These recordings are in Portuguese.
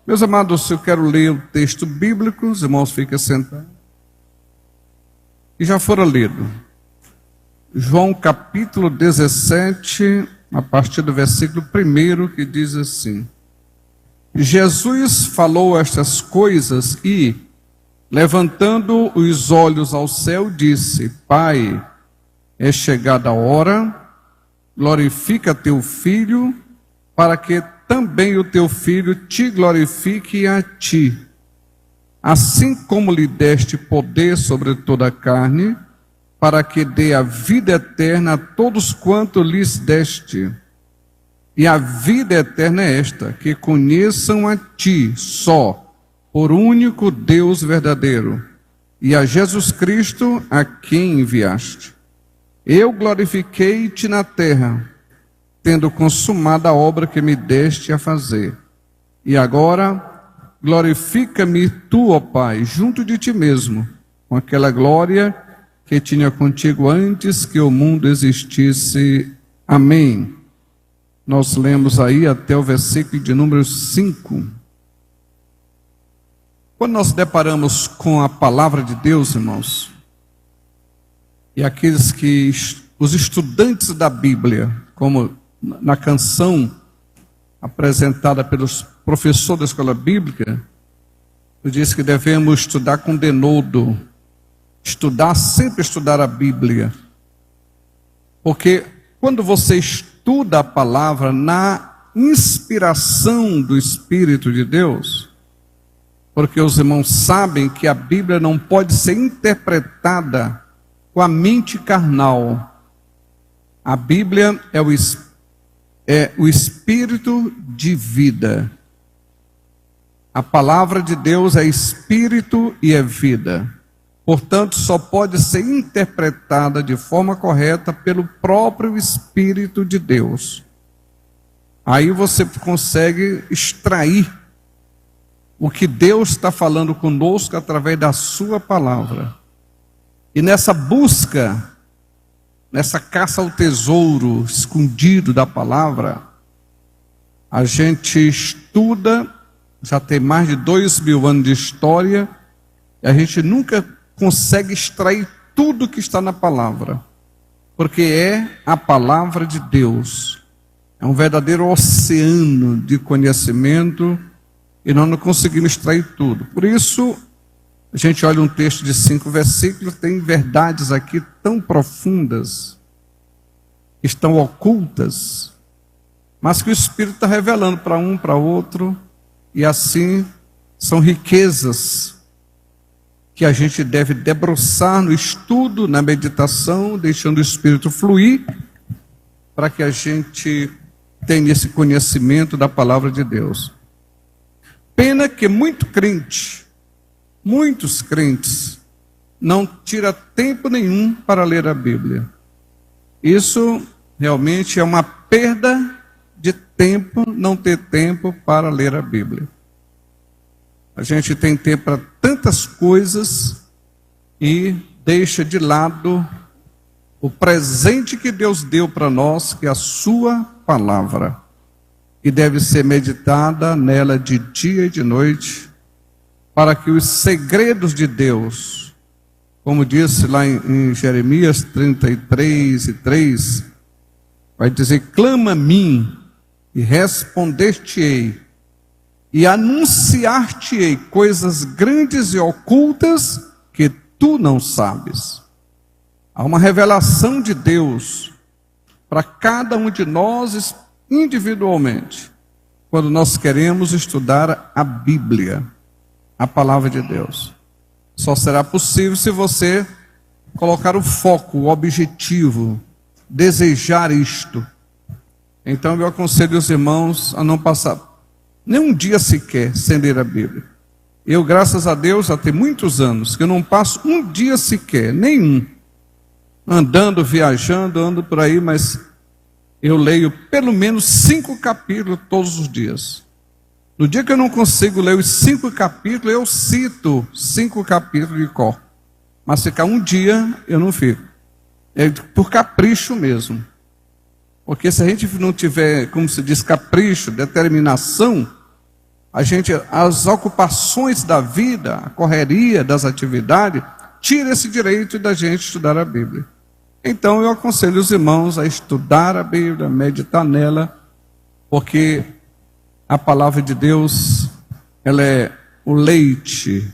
Meus amados, eu quero ler o texto bíblico, os irmãos fiquem sentados. E já fora lido. João capítulo 17, a partir do versículo 1, que diz assim: Jesus falou estas coisas e, levantando os olhos ao céu, disse: Pai, é chegada a hora, glorifica teu Filho, para que também o teu Filho te glorifique a ti. Assim como lhe deste poder sobre toda a carne, para que dê a vida eterna a todos quanto lhes deste. E a vida eterna é esta, que conheçam a ti só, por único Deus verdadeiro, e a Jesus Cristo, a quem enviaste. Eu glorifiquei-te na terra, tendo consumado a obra que me deste a fazer. E agora, glorifica-me tu, ó Pai, junto de ti mesmo, com aquela glória que tinha contigo antes que o mundo existisse. Amém. Nós lemos aí até o versículo de número 5. Quando nós deparamos com a palavra de Deus, irmãos, e aqueles que, os estudantes da Bíblia, como na canção apresentada pelos professores da escola bíblica, eu disse que devemos estudar com denodo, sempre estudar a Bíblia, porque quando você estuda a palavra na inspiração do Espírito de Deus, porque os irmãos sabem que a Bíblia não pode ser interpretada com a mente carnal. A Bíblia é o Espírito de vida. A palavra de Deus é Espírito e é vida. Portanto, só pode ser interpretada de forma correta pelo próprio Espírito de Deus. Aí você consegue extrair o que Deus está falando conosco através da sua palavra. E nessa busca, nessa caça ao tesouro escondido da palavra, a gente estuda, já tem mais de 2000 anos de história, e a gente nunca consegue extrair tudo que está na palavra, porque é a palavra de Deus, é um verdadeiro oceano de conhecimento, e nós não conseguimos extrair tudo. Por isso, a gente olha um texto de 5 versículos, tem verdades aqui tão profundas, estão ocultas, mas que o Espírito está revelando para um, para outro, e assim são riquezas que a gente deve debruçar no estudo, na meditação, deixando o Espírito fluir, para que a gente tenha esse conhecimento da palavra de Deus. Pena que muitos crentes, não tira tempo nenhum para ler a Bíblia. Isso realmente é uma perda de tempo, não ter tempo para ler a Bíblia. A gente tem tempo para tantas coisas e deixa de lado o presente que Deus deu para nós, que é a sua palavra, que deve ser meditada nela de dia e de noite, para que os segredos de Deus, como disse lá em Jeremias 33:3, vai dizer: clama a mim e responder-te-ei, e anunciar-te-ei coisas grandes e ocultas que tu não sabes. Há uma revelação de Deus para cada um de nós individualmente, quando nós queremos estudar a Bíblia, a palavra de Deus. Só será possível se você colocar o foco, o objetivo, desejar isto. Então eu aconselho os irmãos a não passar nem um dia sequer sem ler a Bíblia. Eu, graças a Deus, já tem muitos anos que eu não passo um dia sequer, nenhum, andando, viajando, ando por aí, mas eu leio pelo menos 5 capítulos todos os dias. No dia que eu não consigo ler os 5 capítulos, eu cito 5 capítulos de cor. Mas ficar um dia, eu não fico. É por capricho mesmo. Porque se a gente não tiver, como se diz, capricho, determinação, as ocupações da vida, a correria das atividades, tira esse direito da gente estudar a Bíblia. Então eu aconselho os irmãos a estudar a Bíblia, a meditar nela, porque a palavra de Deus, ela é o leite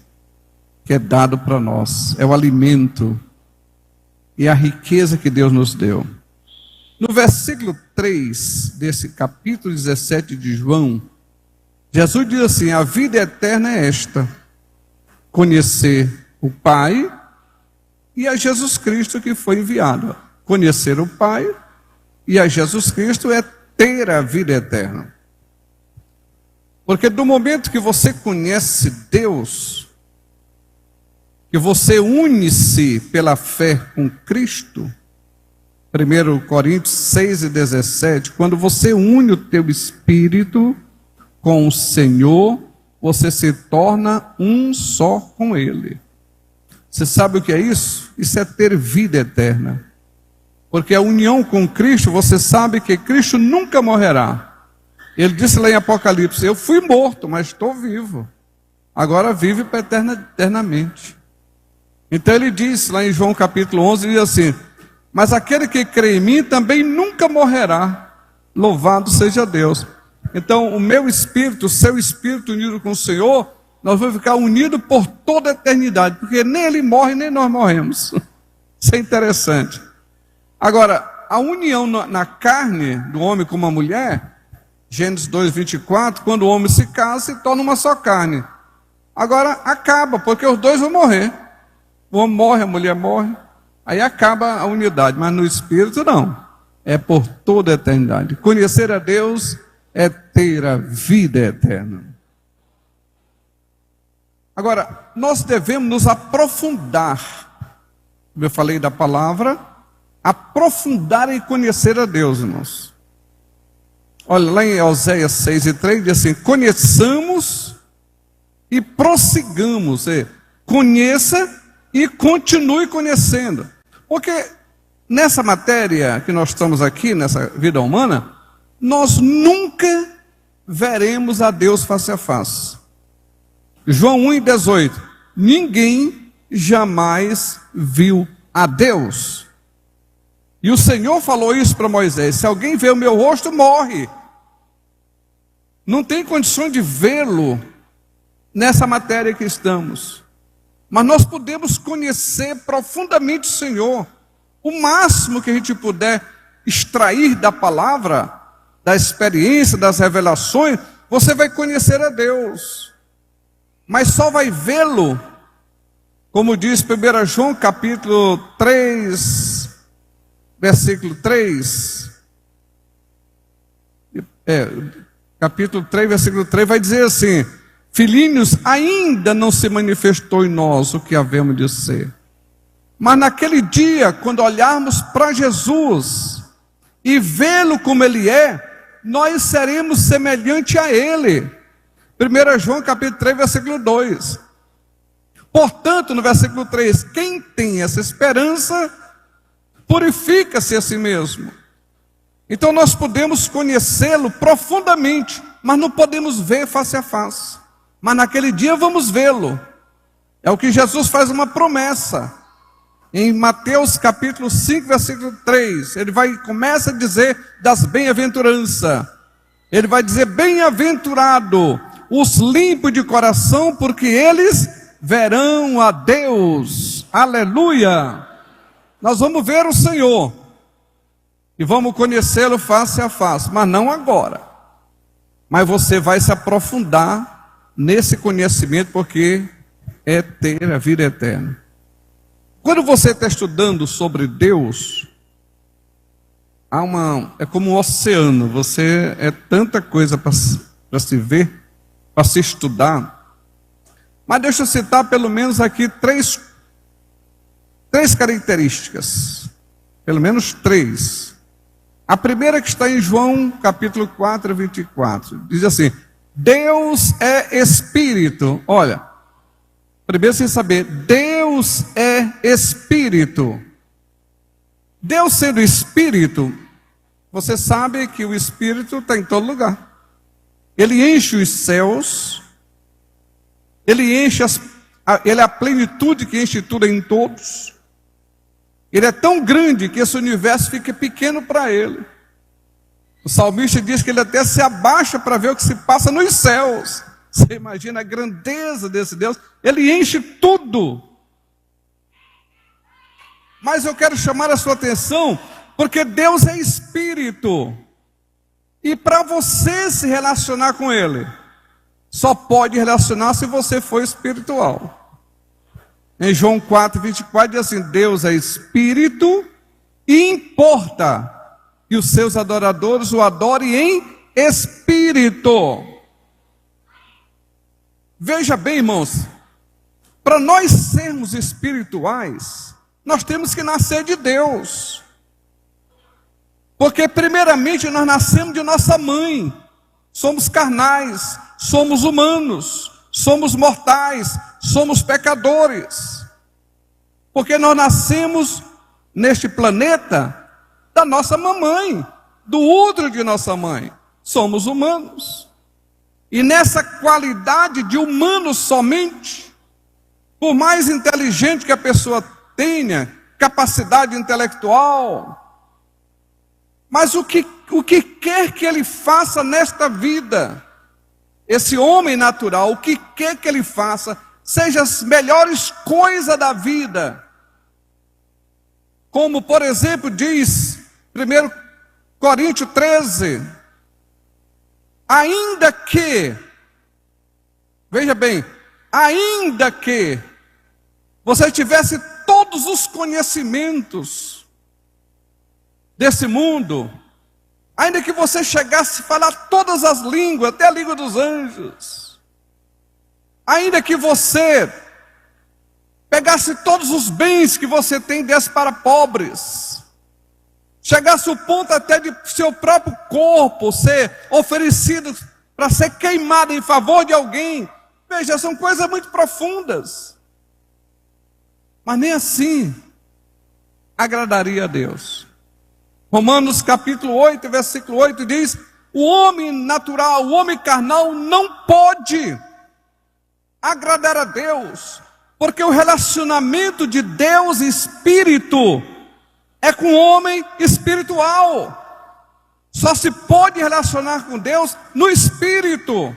que é dado para nós, é o alimento e a riqueza que Deus nos deu. No versículo 3 desse capítulo 17 de João, Jesus diz assim: a vida eterna é esta, conhecer o Pai e a Jesus Cristo que foi enviado. Conhecer o Pai e a Jesus Cristo é ter a vida eterna. Porque do momento que você conhece Deus, que você une-se pela fé com Cristo, 1 Coríntios 6:17, quando você une o teu espírito com o Senhor, você se torna um só com Ele. Você sabe o que é isso? Isso é ter vida eterna. Porque a união com Cristo, você sabe que Cristo nunca morrerá. Ele disse lá em Apocalipse: eu fui morto, mas estou vivo. Agora vive eternamente. Então ele diz lá em João capítulo 11, diz assim: mas aquele que crê em mim também nunca morrerá. Louvado seja Deus. Então o meu espírito, o seu espírito unido com o Senhor, nós vamos ficar unidos por toda a eternidade, porque nem ele morre, nem nós morremos. Isso é interessante. Agora, a união na carne do homem com uma mulher, Gênesis 2:24, quando o homem se casa, se torna uma só carne. Agora acaba, porque os dois vão morrer. O homem morre, a mulher morre, aí acaba a unidade, mas no espírito não. É por toda a eternidade. Conhecer a Deus é ter a vida eterna. Agora, nós devemos nos aprofundar, como eu falei da palavra, aprofundar em conhecer a Deus, irmãos. Olha, lá em Oséias 6:3 diz assim: conheçamos e prossigamos. Conheça e continue conhecendo. Porque nessa matéria que nós estamos aqui, nessa vida humana, nós nunca veremos a Deus face a face. João 1:18, ninguém jamais viu a Deus. E o Senhor falou isso para Moisés: se alguém vê o meu rosto, morre. Não tem condições de vê-lo nessa matéria que estamos. Mas nós podemos conhecer profundamente o Senhor. O máximo que a gente puder extrair da palavra, da experiência, das revelações, você vai conhecer a Deus. Mas só vai vê-lo, como diz 1 João capítulo 3, versículo 3. Capítulo 3, versículo 3, vai dizer assim: filhinhos, ainda não se manifestou em nós o que havemos de ser. Mas naquele dia, quando olharmos para Jesus e vê-lo como Ele é, nós seremos semelhante a Ele. 1 João capítulo 3, versículo 2. Portanto, no versículo 3, quem tem essa esperança, purifica-se a si mesmo. Então nós podemos conhecê-lo profundamente, mas não podemos ver face a face. Mas naquele dia vamos vê-lo. É o que Jesus faz uma promessa. Em Mateus capítulo 5, versículo 3, ele começa a dizer das bem-aventuranças. Ele vai dizer: bem-aventurado os limpos de coração, porque eles verão a Deus. Aleluia! Nós vamos ver o Senhor e vamos conhecê-lo face a face, mas não agora. Mas você vai se aprofundar nesse conhecimento, porque é ter a vida eterna. Quando você está estudando sobre Deus, é como um oceano. Você é tanta coisa para se ver, para se estudar. Mas deixa eu citar pelo menos aqui três características. Pelo menos três. A primeira que está em João capítulo 4, 24. Diz assim: Deus é Espírito. Olha, primeiro sem saber, Deus é Espírito. Deus sendo Espírito, você sabe que o Espírito está em todo lugar. Ele enche os céus, ele enche ele é a plenitude que enche tudo em todos. Ele é tão grande que esse universo fica pequeno para ele. O salmista diz que ele até se abaixa para ver o que se passa nos céus. Você imagina a grandeza desse Deus? Ele enche tudo. Mas eu quero chamar a sua atenção, porque Deus é espírito. E para você se relacionar com Ele, só pode relacionar se você for espiritual. Em João 4:24 diz assim: Deus é espírito e importa que os seus adoradores o adorem em espírito. Veja bem, irmãos, para nós sermos espirituais, nós temos que nascer de Deus. Porque primeiramente nós nascemos de nossa mãe. Somos carnais, somos humanos, somos mortais, somos pecadores. Porque nós nascemos neste planeta da nossa mamãe, do útero de nossa mãe. Somos humanos. E nessa qualidade de humano somente, por mais inteligente que a pessoa tenha, capacidade intelectual, mas o que quer que ele faça nesta vida, esse homem natural, o que quer que ele faça, seja as melhores coisas da vida, como por exemplo diz 1 Coríntios 13, ainda que, veja bem, ainda que você tivesse todos os conhecimentos desse mundo, ainda que você chegasse a falar todas as línguas, até a língua dos anjos, ainda que você pegasse todos os bens que você tem e desse para pobres, chegasse ao ponto até de seu próprio corpo ser oferecido para ser queimado em favor de alguém, veja, são coisas muito profundas, mas nem assim agradaria a Deus. Romanos capítulo 8, versículo 8 diz: o homem natural, o homem carnal não pode agradar a Deus, porque o relacionamento de Deus e Espírito é com o homem espiritual. Só se pode relacionar com Deus no Espírito,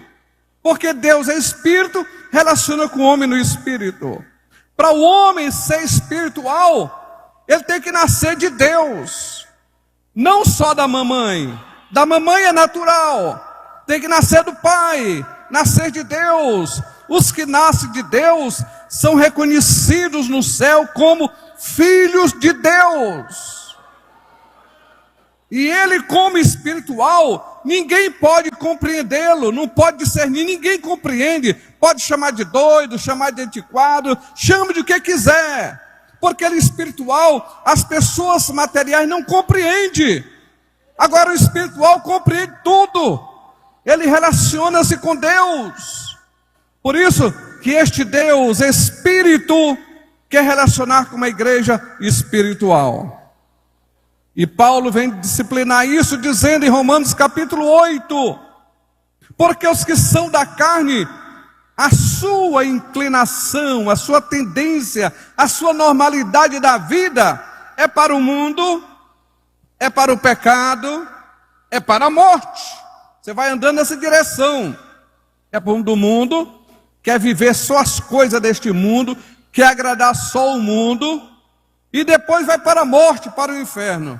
porque Deus é Espírito, relaciona com o homem no Espírito. Para o homem ser espiritual, ele tem que nascer de Deus. Não só da mamãe é natural, tem que nascer do pai, nascer de Deus. Os que nascem de Deus são reconhecidos no céu como filhos de Deus. E ele, como espiritual, ninguém pode compreendê-lo, não pode discernir, ninguém compreende. Pode chamar de doido, chamar de antiquado, chame de o que quiser. Porque ele é espiritual, as pessoas materiais não compreendem. Agora o espiritual compreende tudo. Ele relaciona-se com Deus. Por isso que este Deus, Espírito, quer relacionar com uma igreja espiritual. E Paulo vem disciplinar isso dizendo em Romanos capítulo 8, porque os que são da carne, a sua inclinação, a sua tendência, a sua normalidade da vida é para o mundo, é para o pecado, é para a morte. Você vai andando nessa direção. É para o mundo, quer viver só as coisas deste mundo, quer agradar só o mundo, e depois vai para a morte, para o inferno.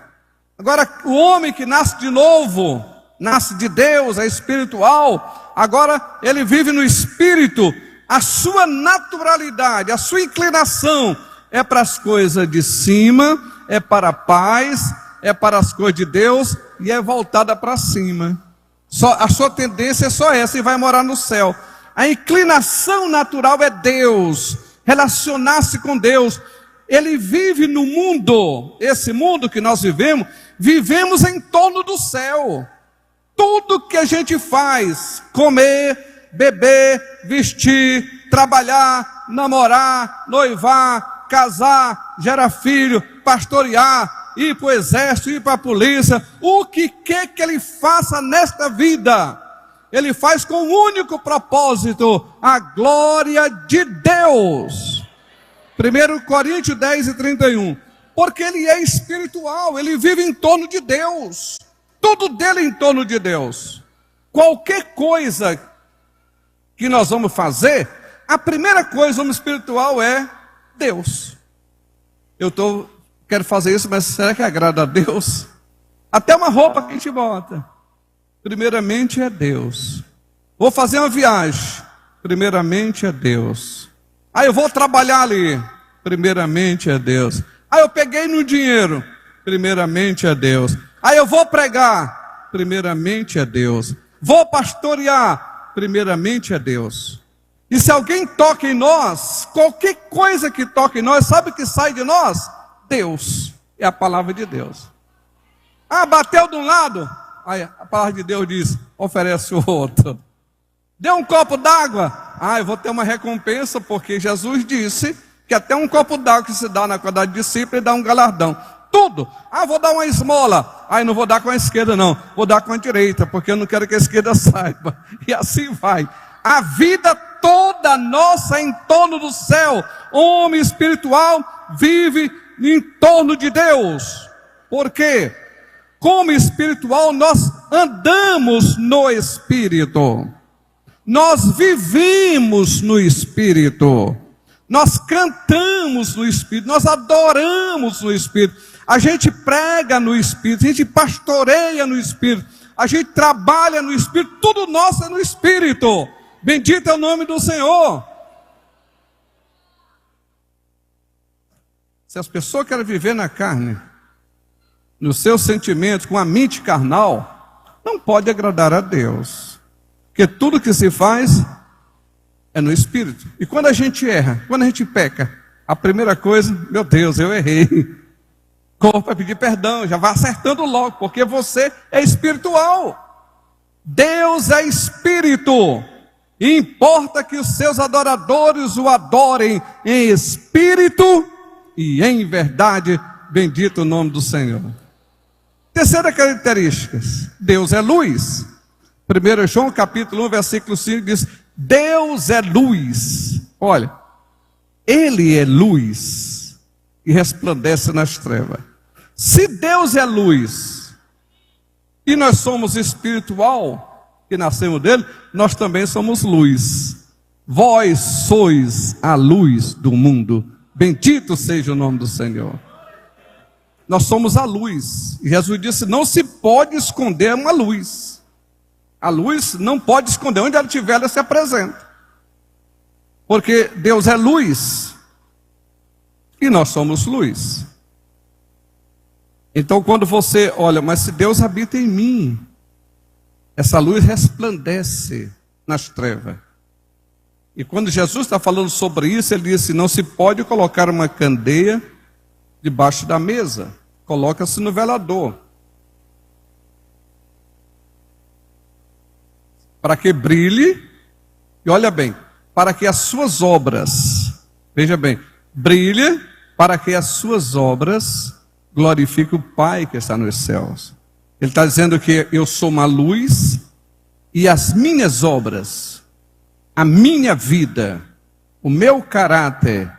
Agora, o homem que nasce de novo, nasce de Deus, é espiritual, agora ele vive no Espírito, a sua naturalidade, a sua inclinação é para as coisas de cima, é para a paz, é para as coisas de Deus e é voltada para cima. A sua tendência é só essa e vai morar no céu. A inclinação natural é Deus, relacionar-se com Deus. Ele vive no mundo, esse mundo que nós vivemos em torno do céu. Tudo que a gente faz, comer, beber, vestir, trabalhar, namorar, noivar, casar, gerar filho, pastorear, ir para o exército, ir para a polícia, o que quer que ele faça nesta vida, ele faz com um único propósito: a glória de Deus. 1 Coríntios 10:31. Porque ele é espiritual, ele vive em torno de Deus. Tudo dele é em torno de Deus. Qualquer coisa que nós vamos fazer, a primeira coisa no espiritual é Deus. Quero fazer isso, mas será que agrada a Deus? Até uma roupa que a gente bota, primeiramente é Deus. Vou fazer uma viagem, primeiramente é Deus. Aí eu vou trabalhar ali, primeiramente é Deus. Aí eu peguei no dinheiro, primeiramente é Deus. Aí eu vou pregar, primeiramente é Deus. Vou pastorear, primeiramente é Deus. E se alguém toca em nós, qualquer coisa que toque em nós, sabe o que sai de nós? Deus, é a palavra de Deus. Ah, bateu de um lado, aí a palavra de Deus diz, oferece o outro. Deu um copo d'água, eu vou ter uma recompensa, porque Jesus disse que até um copo d'água que se dá na quantidade de discípulo, ele dá um galardão. Tudo. Vou dar uma esmola. Não vou dar com a esquerda não, vou dar com a direita, porque eu não quero que a esquerda saiba. E assim vai. A vida toda nossa é em torno do céu. O homem espiritual vive em torno de Deus. Por quê? Como espiritual, nós andamos no Espírito. Nós vivemos no Espírito. Nós cantamos no Espírito. Nós adoramos no Espírito. A gente prega no Espírito. A gente pastoreia no Espírito. A gente trabalha no Espírito. Tudo nosso é no Espírito. Bendito é o nome do Senhor. Se as pessoas querem viver na carne, nos seus sentimentos, com a mente carnal, não pode agradar a Deus. Porque tudo que se faz é no Espírito. E quando a gente erra, quando a gente peca, a primeira coisa, meu Deus, eu errei. Corra para pedir perdão, já vai acertando logo, porque você é espiritual. Deus é Espírito. E importa que os seus adoradores o adorem em espírito e em verdade. Bendito o nome do Senhor. Terceira característica, Deus é luz. 1 João capítulo 1, versículo 5 diz, Deus é luz. Olha, Ele é luz e resplandece nas trevas. Se Deus é luz e nós somos espiritual, que nascemos dele, nós também somos luz. Vós sois a luz do mundo. Bendito seja o nome do Senhor. Nós somos a luz. E Jesus disse, não se pode esconder uma luz. A luz não pode esconder. Onde ela estiver, ela se apresenta. Porque Deus é luz. E nós somos luz. Então quando você olha, mas se Deus habita em mim, essa luz resplandece nas trevas. E quando Jesus está falando sobre isso, ele disse, não se pode colocar uma candeia debaixo da mesa. Coloca-se no velador. Para que brilhe, e olha bem, para que as suas obras, veja bem, brilhe para que as suas obras glorifiquem o Pai que está nos céus. Ele está dizendo que eu sou uma luz e as minhas obras, a minha vida, o meu caráter,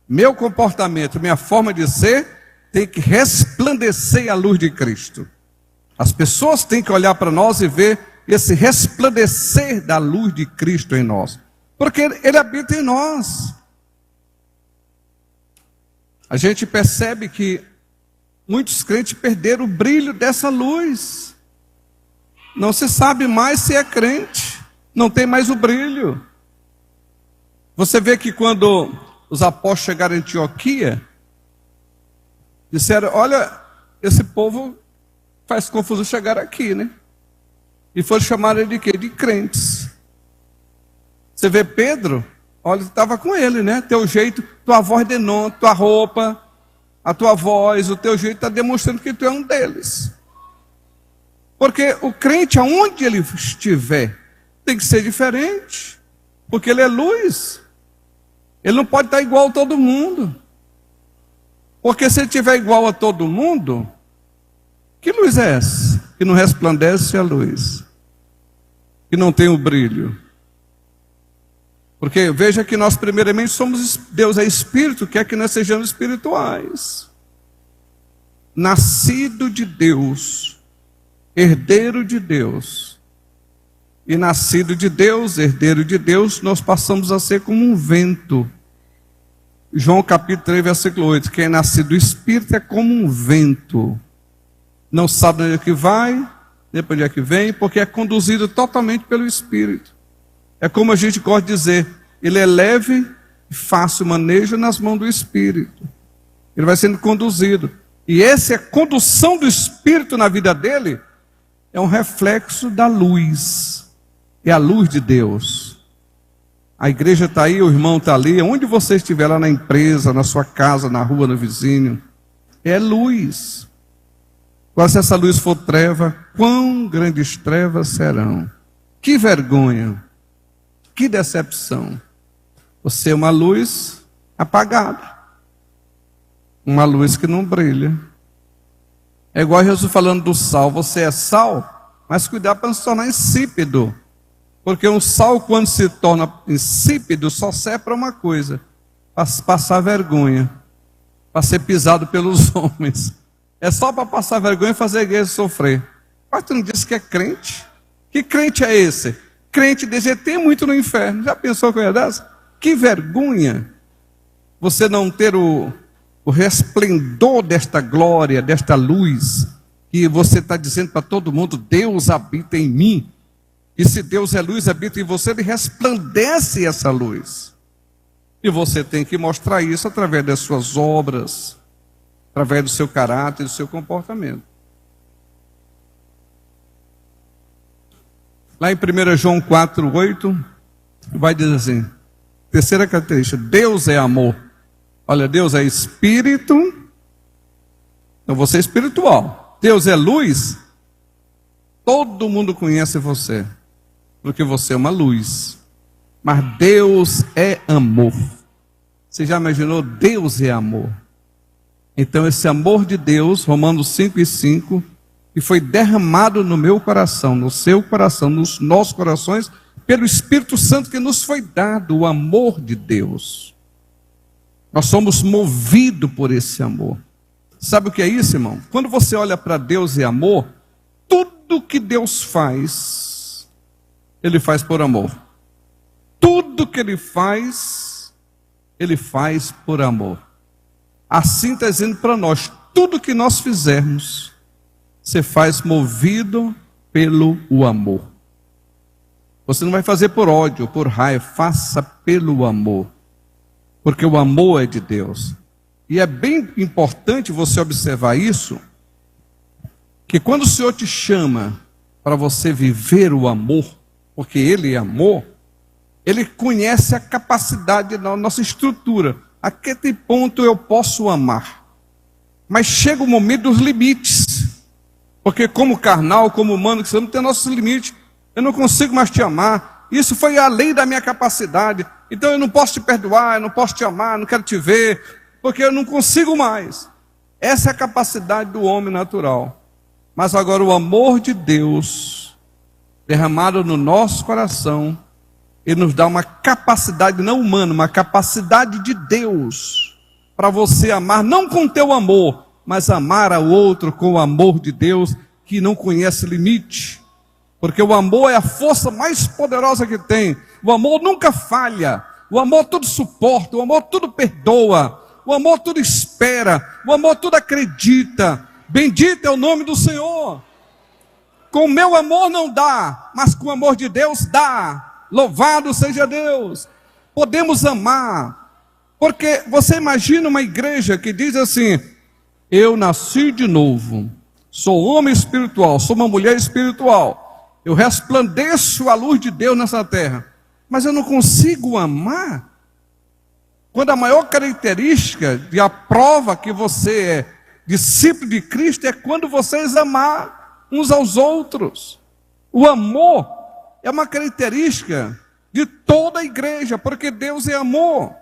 meu comportamento, minha forma de ser, tem que resplandecer a luz de Cristo. As pessoas têm que olhar para nós e ver esse resplandecer da luz de Cristo em nós. Porque Ele habita em nós. A gente percebe que muitos crentes perderam o brilho dessa luz. Não se sabe mais se é crente. Não tem mais o brilho. Você vê que quando os apóstolos chegaram em Antioquia, disseram, olha, esse povo faz confusão chegar aqui, né? E foram chamar ele de quê? De crentes. Você vê Pedro, olha, estava com ele, né? Teu jeito, tua voz denota, tua roupa, a tua voz, o teu jeito está demonstrando que tu é um deles. Porque o crente, aonde ele estiver, tem que ser diferente. Porque ele é luz. Ele não pode estar igual a todo mundo. Porque se ele estiver igual a todo mundo, que luz é essa? Que não resplandece a luz. que não tem o brilho? Porque veja que nós primeiramente somos, Deus é espírito, quer que nós sejamos espirituais. Nascido de Deus, herdeiro de Deus. E nascido de Deus, herdeiro de Deus, nós passamos a ser como um vento. João capítulo 3, versículo 8. Quem é nascido do Espírito é como um vento. Não sabe onde é que vai, nem para onde é que vem, porque é conduzido totalmente pelo Espírito. É como a gente gosta de dizer, ele é leve e fácil manejo nas mãos do Espírito. Ele vai sendo conduzido. E essa condução do Espírito na vida dele é um reflexo da luz. É a luz de Deus. A igreja está aí, o irmão está ali, onde você estiver, lá na empresa, na sua casa, na rua, no vizinho, é luz. Quando se essa luz for treva, quão grandes trevas serão. Que vergonha, que decepção. Você é uma luz apagada, uma luz que não brilha. É igual Jesus falando do sal, você é sal, mas cuidado para não se tornar insípido. Porque um sal, quando se torna insípido, só serve para uma coisa: para passar vergonha, para ser pisado pelos homens. É só para passar vergonha e fazer a igreja sofrer. Mas tu não disse que é crente? Que crente é esse? Crente desse tem muito no inferno. Já pensou coisa dessa? Que vergonha você não ter o resplendor desta glória, desta luz, que você está dizendo para todo mundo: Deus habita em mim. E se Deus é luz, habita em você, ele resplandece essa luz. E você tem que mostrar isso através das suas obras, através do seu caráter, do seu comportamento. Lá em 1 João 4:8, vai dizer assim, terceira característica, Deus é amor. Olha, Deus é espírito, então você é espiritual. Deus é luz, todo mundo conhece você, porque você é uma luz. Mas Deus é amor. Você já imaginou? Deus é amor. Então esse amor de Deus, Romanos 5:5, que foi derramado no meu coração, no seu coração, nos nossos corações, pelo Espírito Santo que nos foi dado, o amor de Deus. Nós somos movidos por esse amor. Sabe o que é isso, irmão? Quando você olha para Deus e amor, tudo que Deus faz, Ele faz por amor. Tudo que Ele faz por amor. Assim está dizendo para nós, tudo que nós fizermos, você faz movido pelo o amor. Você não vai fazer por ódio, por raiva, faça pelo amor. Porque o amor é de Deus. E é bem importante você observar isso, que quando o Senhor te chama para você viver o amor, porque Ele é amor, Ele conhece a capacidade da nossa estrutura. A que ponto eu posso amar? Mas chega o momento dos limites. Porque como carnal, como humano, que você não tem nossos limites. Eu não consigo mais te amar. Isso foi além da minha capacidade. Então eu não posso te perdoar, eu não posso te amar, não quero te ver, porque eu não consigo mais. Essa é a capacidade do homem natural. Mas agora o amor de Deus, derramado no nosso coração, Ele nos dá uma capacidade não humana, uma capacidade de Deus, para você amar, não com teu amor, mas amar ao outro com o amor de Deus, que não conhece limite. Porque o amor é a força mais poderosa que tem. O amor nunca falha. O amor tudo suporta. O amor tudo perdoa. O amor tudo espera. O amor tudo acredita. Bendito é o nome do Senhor. Com o meu amor não dá, mas com o amor de Deus dá. Louvado seja Deus. Podemos amar. Porque você imagina uma igreja que diz assim: eu nasci de novo. Sou homem espiritual. Sou uma mulher espiritual. Eu resplandeço a luz de Deus nessa terra, mas eu não consigo amar. Quando a maior característica de a prova que você é discípulo de Cristo é quando vocês amar uns aos outros. O amor é uma característica de toda a igreja, porque Deus é amor.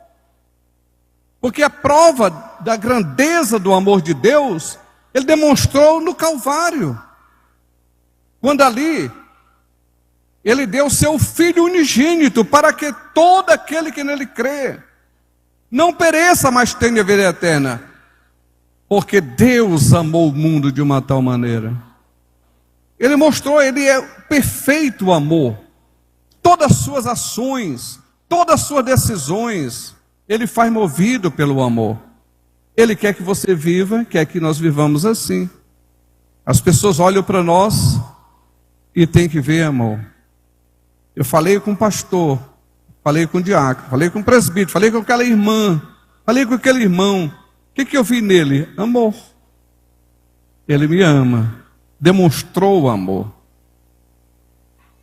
Porque a prova da grandeza do amor de Deus, Ele demonstrou no Calvário. Quando ali Ele deu seu Filho unigênito para que todo aquele que nele crê não pereça, mas tenha vida eterna. Porque Deus amou o mundo de uma tal maneira. Ele mostrou, ele é perfeito amor. Todas as suas ações, todas as suas decisões, ele faz movido pelo amor. Ele quer que você viva, quer que nós vivamos assim. As pessoas olham para nós e tem que ver amor. Eu falei com o pastor, falei com o diácono, falei com o presbítero, falei com aquela irmã, falei com aquele irmão. O que eu vi nele? Amor. Ele me ama, demonstrou o amor.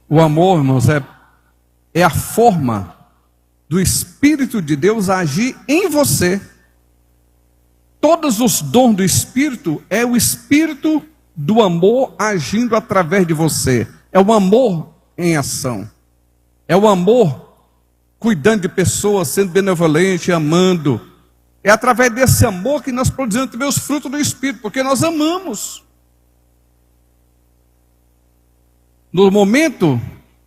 O amor, irmãos, é a forma do Espírito de Deus agir em você. Todos os dons do Espírito é o Espírito do amor agindo através de você. É o amor em ação. É o amor cuidando de pessoas, sendo benevolente, amando. É através desse amor que nós produzimos também os frutos do Espírito, porque nós amamos. No momento,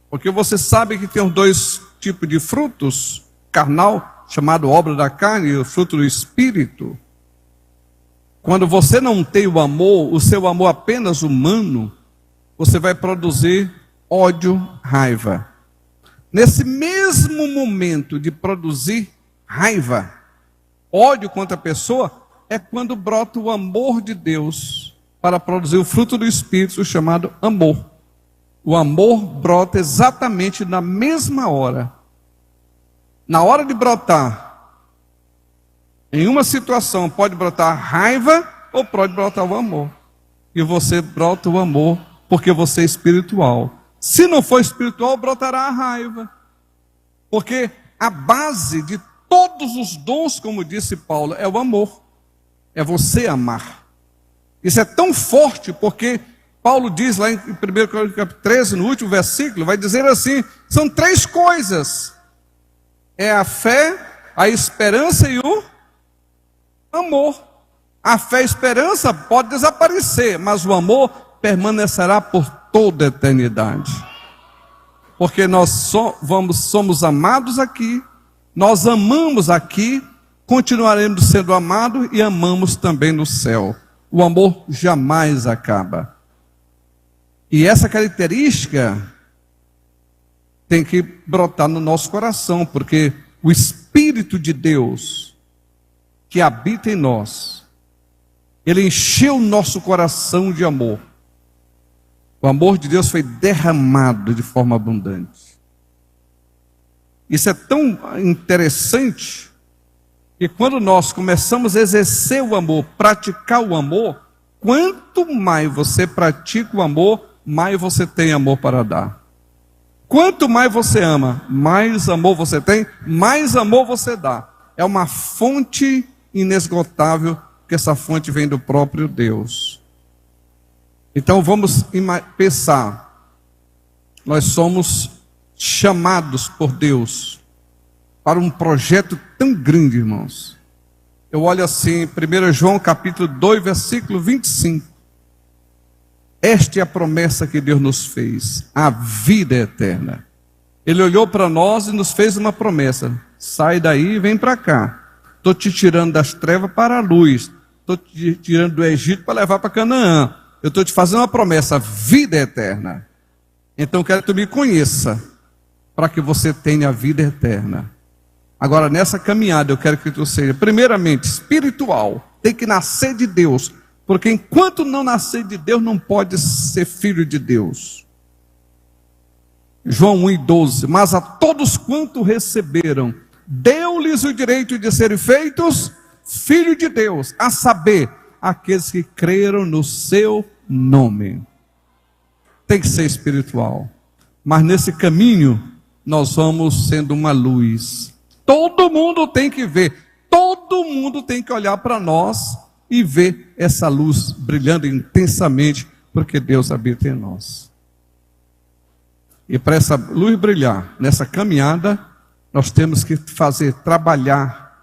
porque você sabe que tem os dois tipos de frutos, carnal, chamado obra da carne, e o fruto do Espírito. Quando você não tem o amor, o seu amor apenas humano, você vai produzir ódio, raiva. Nesse mesmo momento de produzir raiva, ódio contra a pessoa, é quando brota o amor de Deus para produzir o fruto do Espírito chamado amor. O amor brota exatamente na mesma hora. Na hora de brotar, em uma situação pode brotar raiva ou pode brotar o amor. E você brota o amor porque você é espiritual. Se não for espiritual, brotará a raiva. Porque a base de todos os dons, como disse Paulo, é o amor. É você amar. Isso é tão forte porque Paulo diz lá em 1 Coríntios capítulo 13, no último versículo, vai dizer assim, são três coisas. É a fé, a esperança e o amor. A fé e a esperança pode desaparecer, mas o amor permanecerá por toda a eternidade. Porque nós somos amados aqui, nós amamos aqui, continuaremos sendo amados e amamos também no céu. O amor jamais acaba. E essa característica tem que brotar no nosso coração, porque o Espírito de Deus que habita em nós, ele encheu o nosso coração de amor. O amor de Deus foi derramado de forma abundante. Isso é tão interessante que quando nós começamos a exercer o amor, praticar o amor, quanto mais você pratica o amor, mais você tem amor para dar. Quanto mais você ama, mais amor você tem, mais amor você dá. É uma fonte inesgotável, porque essa fonte vem do próprio Deus. Então vamos pensar, nós somos chamados por Deus para um projeto tão grande, irmãos. Eu olho assim, 1 João capítulo 2, versículo 25. Esta é a promessa que Deus nos fez, a vida eterna. Ele olhou para nós e nos fez uma promessa. Sai daí e vem para cá. Estou te tirando das trevas para a luz. Estou te tirando do Egito para levar para Canaã. Eu estou te fazendo uma promessa, vida eterna. Então quero que tu me conheça, para que você tenha a vida eterna. Agora nessa caminhada eu quero que tu seja, primeiramente, espiritual. Tem que nascer de Deus. Porque enquanto não nascer de Deus, não pode ser filho de Deus. João 1:12. Mas a todos quanto receberam, deu-lhes o direito de serem feitos filho de Deus, a saber, aqueles que creram no seu nome. Tem que ser espiritual. Mas nesse caminho, nós vamos sendo uma luz. Todo mundo tem que ver, todo mundo tem que olhar para nós e ver essa luz brilhando intensamente, porque Deus habita em nós. E para essa luz brilhar, nessa caminhada, nós temos que trabalhar,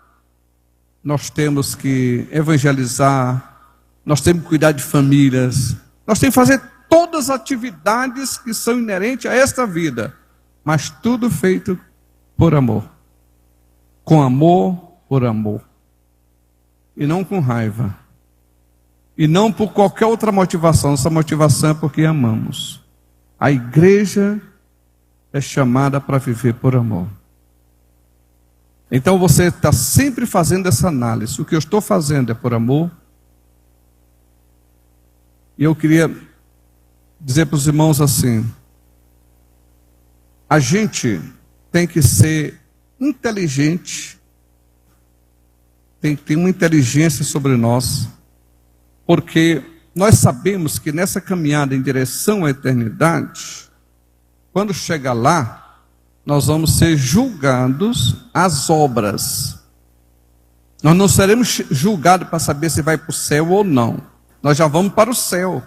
nós temos que evangelizar, nós temos que cuidar de famílias, nós temos que fazer todas as atividades que são inerentes a esta vida, mas tudo feito por amor. Com amor, por amor. E não com raiva. E não por qualquer outra motivação. Essa motivação é porque amamos. A igreja é chamada para viver por amor. Então você está sempre fazendo essa análise. O que eu estou fazendo é por amor. E eu queria dizer para os irmãos assim: a gente tem que ser inteligente, tem que ter uma inteligência sobre nós, porque nós sabemos que nessa caminhada em direção à eternidade, quando chegar lá, nós vamos ser julgados às obras. Nós não seremos julgados para saber se vai para o céu ou não. Nós já vamos para o céu,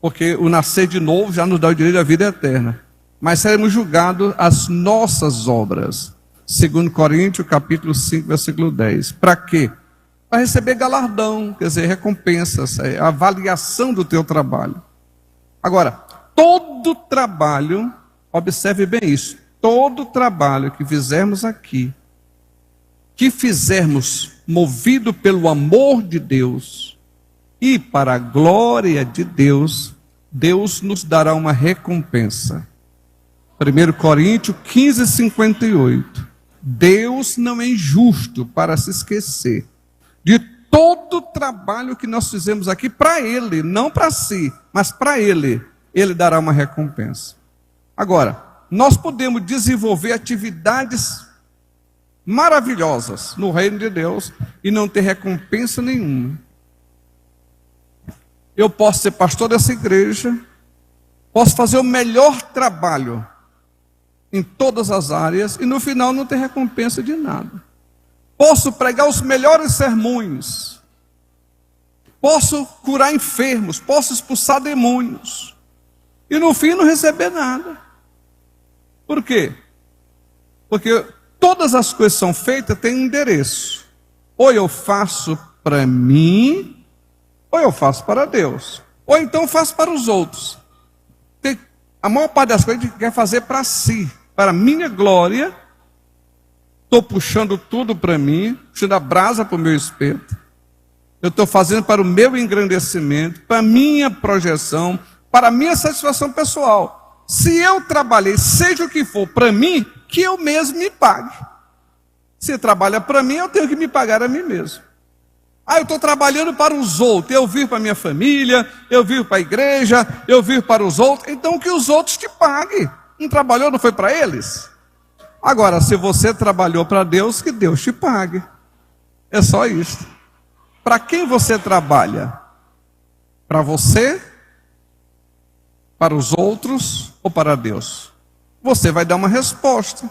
porque o nascer de novo já nos dá o direito à vida eterna. Mas seremos julgados às nossas obras. 2 Coríntios, capítulo 5, versículo 10. Para quê? Para receber galardão, quer dizer, recompensas, avaliação do teu trabalho. Agora, todo trabalho, observe bem isso, todo trabalho que fizermos aqui, que fizermos movido pelo amor de Deus, e para a glória de Deus, Deus nos dará uma recompensa. 1 Coríntios 15, 58. Deus não é injusto para se esquecer de todo o trabalho que nós fizemos aqui para Ele, não para si, mas para Ele. Ele dará uma recompensa. Agora, nós podemos desenvolver atividades maravilhosas no reino de Deus e não ter recompensa nenhuma. Eu posso ser pastor dessa igreja, posso fazer o melhor trabalho em todas as áreas e no final não ter recompensa de nada. Posso pregar os melhores sermões, posso curar enfermos, posso expulsar demônios e no fim não receber nada. Por quê? Porque todas as coisas são feitas têm um endereço. Ou eu faço para mim, ou eu faço para Deus, ou então faço para os outros. A maior parte das coisas a gente quer fazer para si, para a minha glória. Estou puxando tudo para mim, puxando a brasa para o meu espeto. Eu estou fazendo para o meu engrandecimento, para a minha projeção, para a minha satisfação pessoal. Se eu trabalhei, seja o que for, para mim, que eu mesmo me pague. Se trabalha para mim, eu tenho que me pagar a mim mesmo. Eu estou trabalhando para os outros, eu vivo para a minha família, eu vivo para a igreja, eu vivo para os outros, então que os outros te paguem. Não trabalhou, não foi para eles? Agora, se você trabalhou para Deus, que Deus te pague. É só isso. Para quem você trabalha? Para você? Para os outros ou para Deus? Você vai dar uma resposta.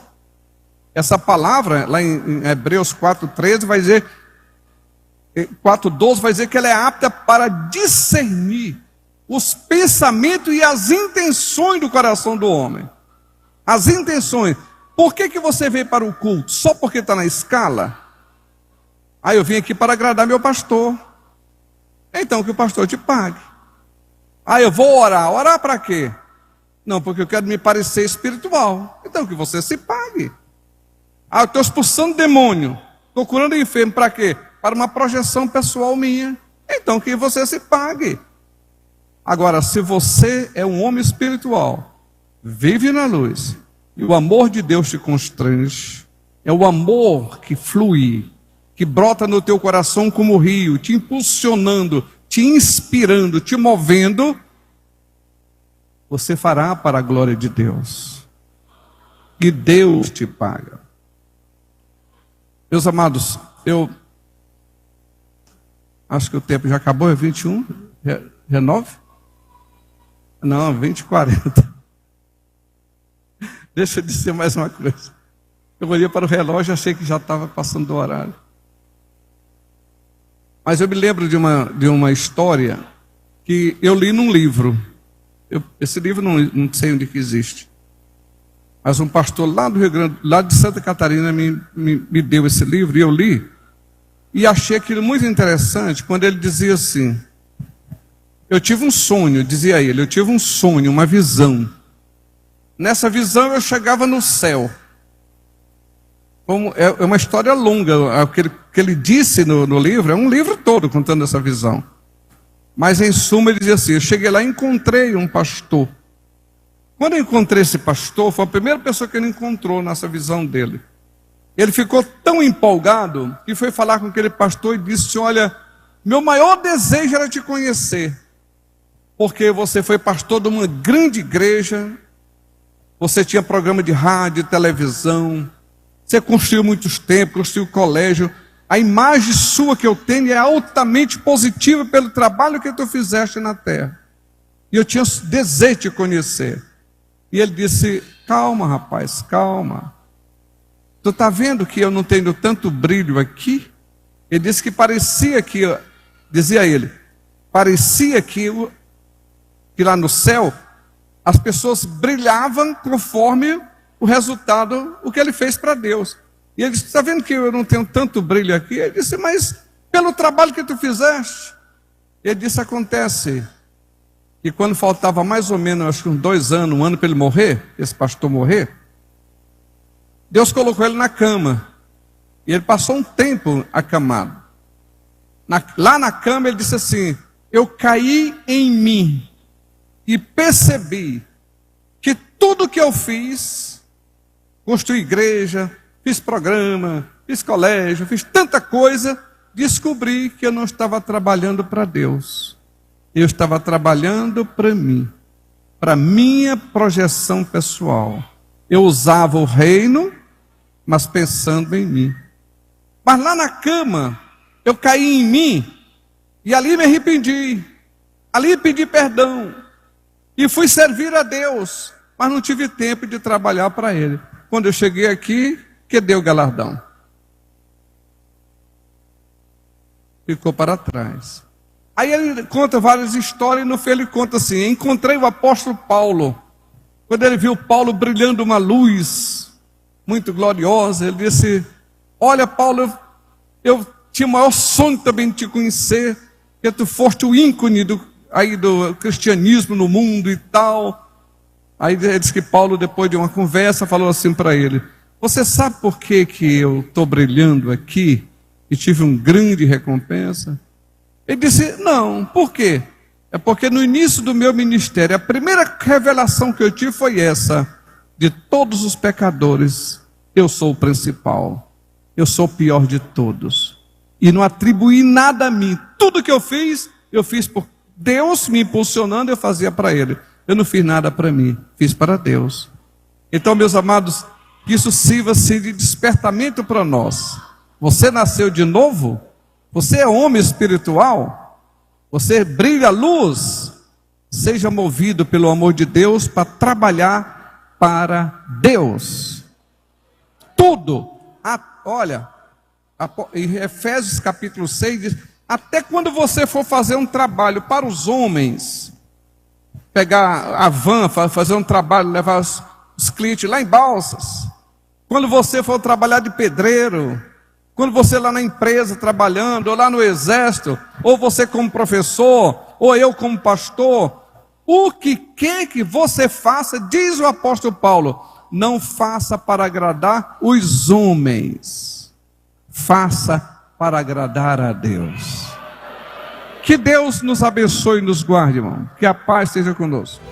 Essa palavra, lá em Hebreus 4,13, vai dizer... 4,12 vai dizer que ela é apta para discernir os pensamentos e as intenções do coração do homem. As intenções. Por que você veio para o culto? Só porque está na escala? Eu vim aqui para agradar meu pastor. Então que o pastor te pague. Eu vou orar. Orar para quê? Não, porque eu quero me parecer espiritual. Então que você se pague. Eu estou expulsando demônio. Estou curando enfermo. Para quê? Para uma projeção pessoal minha. Então que você se pague. Agora, se você é um homem espiritual, vive na luz, e o amor de Deus te constrange, é o amor que flui, que brota no teu coração como rio, te impulsionando, te inspirando, te movendo, você fará para a glória de Deus. E Deus te paga. Meus amados, eu acho que o tempo já acabou, é 21? Renove? Não, 20:40. Deixa eu dizer mais uma coisa. Eu olhei para o relógio e achei que já estava passando do horário. Mas eu me lembro de uma história que eu li num livro. Esse livro não sei onde que existe. Mas um pastor lá do Rio Grande, lá de Santa Catarina, me deu esse livro e eu li. E achei aquilo muito interessante quando ele dizia assim: eu tive um sonho, dizia ele, eu tive um sonho, uma visão. Nessa visão eu chegava no céu. É uma história longa, o que ele disse no livro, é um livro todo contando essa visão. Mas em suma ele dizia assim, eu cheguei lá e encontrei um pastor. Quando eu encontrei esse pastor, foi a primeira pessoa que ele encontrou nessa visão dele. Ele ficou tão empolgado que foi falar com aquele pastor e disse, olha, meu maior desejo era te conhecer, porque você foi pastor de uma grande igreja, você tinha programa de rádio, televisão, você construiu muitos templos, construiu colégio, a imagem sua que eu tenho é altamente positiva pelo trabalho que tu fizeste na terra, e eu tinha desejo de te conhecer. E ele disse, calma rapaz, calma, tu está vendo que eu não tenho tanto brilho aqui? Ele disse que parecia que, dizia ele, parecia que lá no céu, as pessoas brilhavam conforme o resultado, o que ele fez para Deus. E ele disse, está vendo que eu não tenho tanto brilho aqui? Ele disse, mas pelo trabalho que tu fizeste. Ele disse, acontece que quando faltava mais ou menos, acho que uns 2 anos, 1 ano para ele morrer, esse pastor morrer, Deus colocou ele na cama. E ele passou um tempo acamado. Lá na cama ele disse assim, eu caí em mim e percebi que tudo que eu fiz, construí igreja, fiz programa, fiz colégio, fiz tanta coisa, descobri que eu não estava trabalhando para Deus. Eu estava trabalhando para mim, para minha projeção pessoal. Eu usava o reino, mas pensando em mim. Mas lá na cama, eu caí em mim, e ali me arrependi, ali pedi perdão, e fui servir a Deus, mas não tive tempo de trabalhar para Ele. Quando eu cheguei aqui, que deu o galardão? Ficou para trás. Aí ele conta várias histórias, e no fim ele conta assim, encontrei o apóstolo Paulo, quando ele viu Paulo brilhando uma luz muito gloriosa, ele disse, olha Paulo, eu tinha o maior sonho também de te conhecer, que tu foste o ícone do cristianismo no mundo e tal. Aí ele disse que Paulo, depois de uma conversa, falou assim para ele, você sabe por que eu estou brilhando aqui e tive uma grande recompensa? Ele disse, não, por quê? É porque no início do meu ministério, a primeira revelação que eu tive foi essa, de todos os pecadores, eu sou o principal, eu sou o pior de todos, e não atribuí nada a mim, tudo que eu fiz por Deus me impulsionando, eu fazia para Ele, eu não fiz nada para mim, fiz para Deus. Então, meus amados, que isso sirva-se de despertamento para nós. Você nasceu de novo? Você é homem espiritual? Você brilha a luz? Seja movido pelo amor de Deus para trabalhar para Deus. Tudo. Olha, em Efésios capítulo 6 diz, até quando você for fazer um trabalho para os homens, pegar a van, fazer um trabalho, levar os clientes lá em Balsas, quando você for trabalhar de pedreiro, quando você lá na empresa trabalhando, ou lá no exército, ou você como professor, ou eu como pastor, o que quer que você faça, diz o apóstolo Paulo, não faça para agradar os homens, faça para agradar a Deus. Que Deus nos abençoe e nos guarde, irmão. Que a paz esteja conosco.